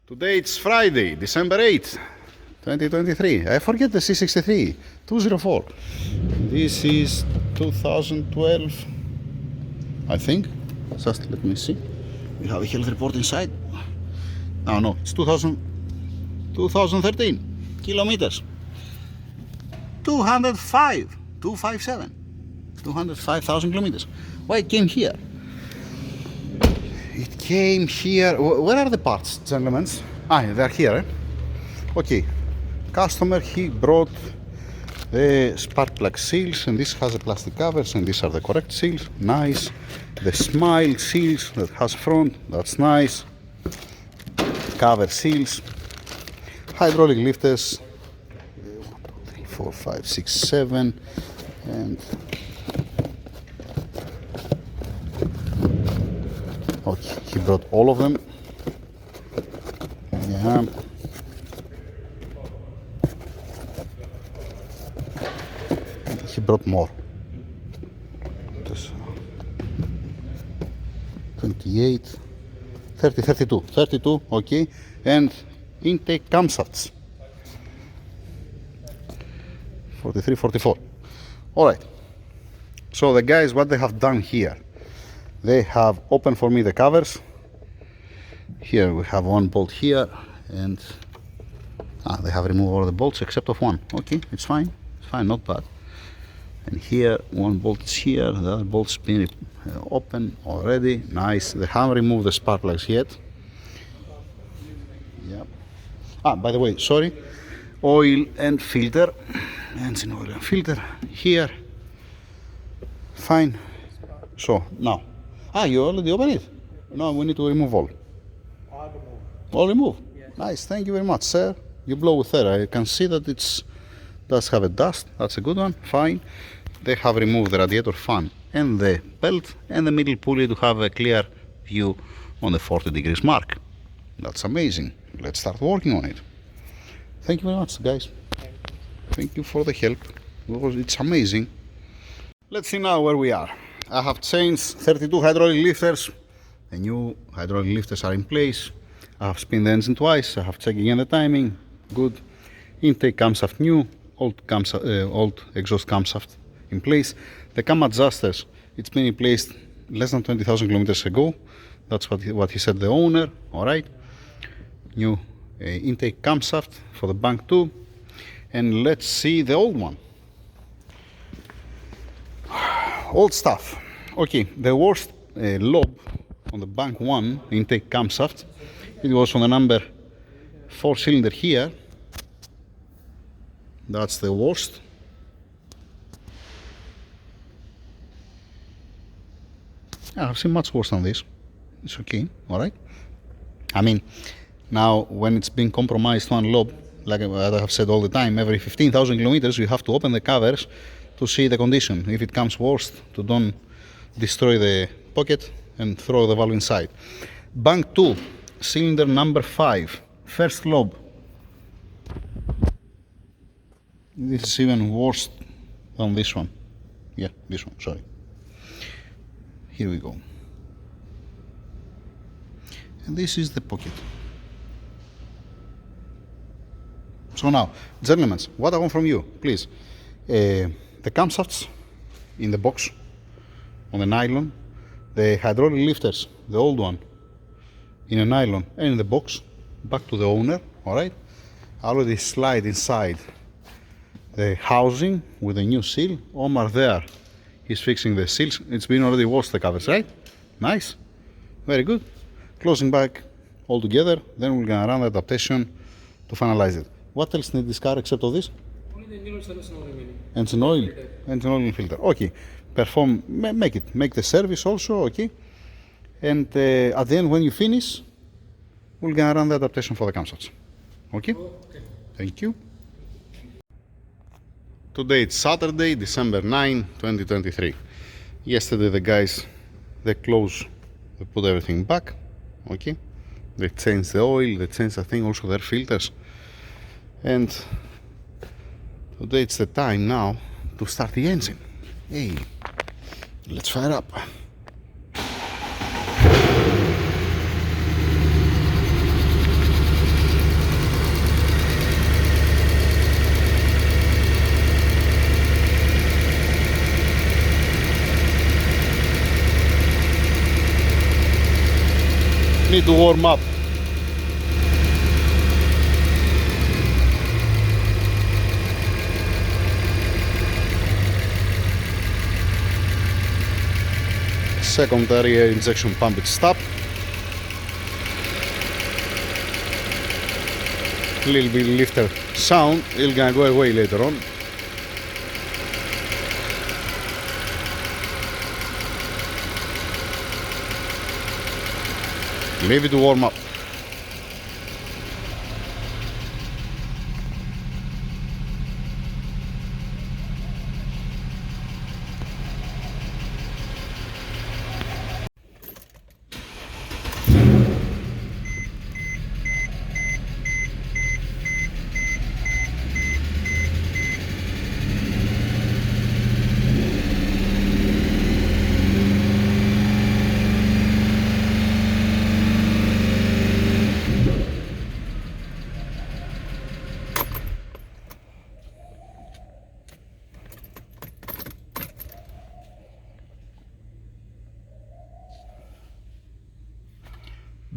Today it's Friday, December 8th, 2023. I forget the C63, 204. This is 2012, I think. Just let me see. We have a health report inside. No, it's 2013 kilometers. 205,000 kilometers. Why it came here? It came here. Where are the parts, gentlemen? They're here. Okay. Customer, he brought the spark plug seals, and this has a plastic covers, and these are the correct seals. Nice. The smile seals that has front. That's nice. Cover seals. Hydraulic lifters. 1, 2, 3, 4, 5, 6, 7, and okay, he brought all of them. Yeah. He brought more. 28, 30, 32, okay. And intake camshafts. 43, 44. All right. So the guys, what they have done here, they have opened for me the covers. Here we have one bolt here, and they have removed all the bolts except of one. Okay, it's fine, not bad. And here one bolt is here, the other bolt's been open already. Nice. They haven't removed the spark plugs yet. Yep. By the way, sorry, oil and filter, engine oil and filter here. Fine. So now, you already opened it? No, we need to remove all. All remove? Yes. Nice, thank you very much, sir. You blow with air. I can see that it does have a dust. That's a good one. Fine. They have removed the radiator fan and the belt and the middle pulley to have a clear view on the 40 degrees mark. That's amazing. Let's start working on it. Thank you very much, guys. Thank you for the help. It's amazing. Let's see now where we are. I have changed 32 hydraulic lifters. The new hydraulic lifters are in place. I have spun the engine twice. I have checked again the timing. Good. Intake camshaft new. Old exhaust camshaft in place. The cam adjusters, it's been in place less than 20,000 kilometers ago. That's what he said, the owner. All right. New intake camshaft for the bank 2. And let's see the old one. Old stuff. Okay, the worst lobe on the bank 1 intake camshaft, it was on the number 4 cylinder here. That's the worst. I've seen much worse than this. It's okay, all right. I mean, now when it's been compromised one lobe, like I have said all the time, every 15,000 kilometers you have to open the covers to see the condition. If it comes worst, to don't destroy the pocket and throw the valve inside. Bank 2, cylinder number 5, first lobe. This is even worse than this one. Yeah, this one, sorry. Here we go. And this is the pocket. So now, gentlemen, what I want from you, please, the camshafts in the box, on the nylon, the hydraulic lifters, the old one, in a nylon and in the box, back to the owner, all right? I already slide inside the housing with a new seal. Omar there, he's fixing the seals. It's been already washed, the covers, right? Nice, very good. Closing back all together, then we're gonna run the adaptation to finalize it. What else need this car except of this? Only the new engine oil remaining. Engine oil and filter. Okay, make the service also, okay? And at the end, when you finish, we're gonna run the adaptation for the camshafts. Okay? Okay. Thank you. Today it's Saturday, December 9, 2023. Yesterday the guys, they put everything back, okay? They changed the oil, they changed I think also their filters. And today it's the time now to start the engine. Hey, let's fire up. to warm up. Secondary air injection pump is stopped. Little bit lifter sound, it's gonna go away later on. Leave it to warm up.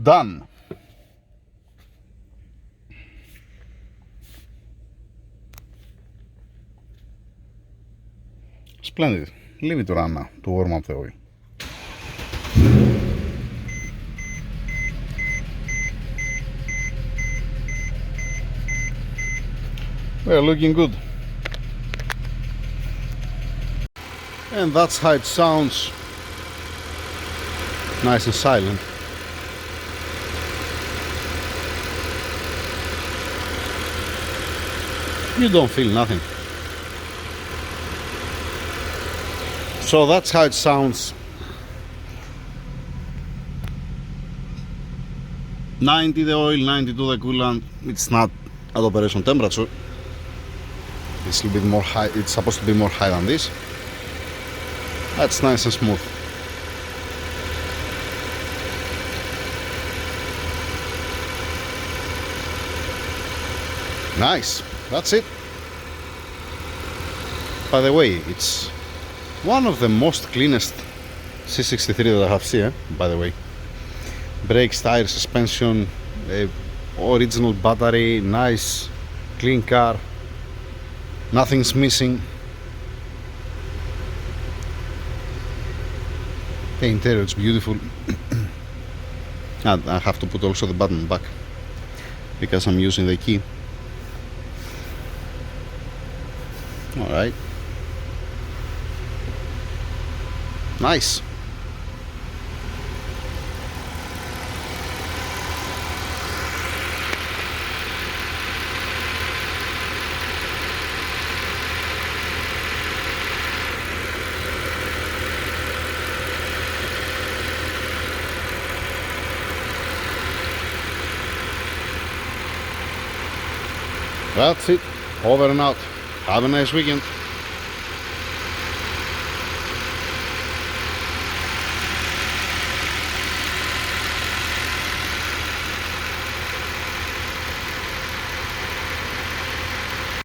Done. Splendid. Leave it to run now to warm up the oil. Well, looking good. And that's how it sounds. Nice and silent. You don't feel nothing. So that's how it sounds. 90 the oil, 92 the coolant. It's not at operation temperature. It's a little bit more high. It's supposed to be more high than this. That's nice and smooth. Nice. That's it. By the way, it's one of the most cleanest C63 that I have seen, by the way. Brakes, tires, suspension, original battery, nice, clean car. Nothing's missing. The interior is beautiful. And I have to put also the button back because I'm using the key. Alright. Nice. That's it. Over and out. Have a nice weekend.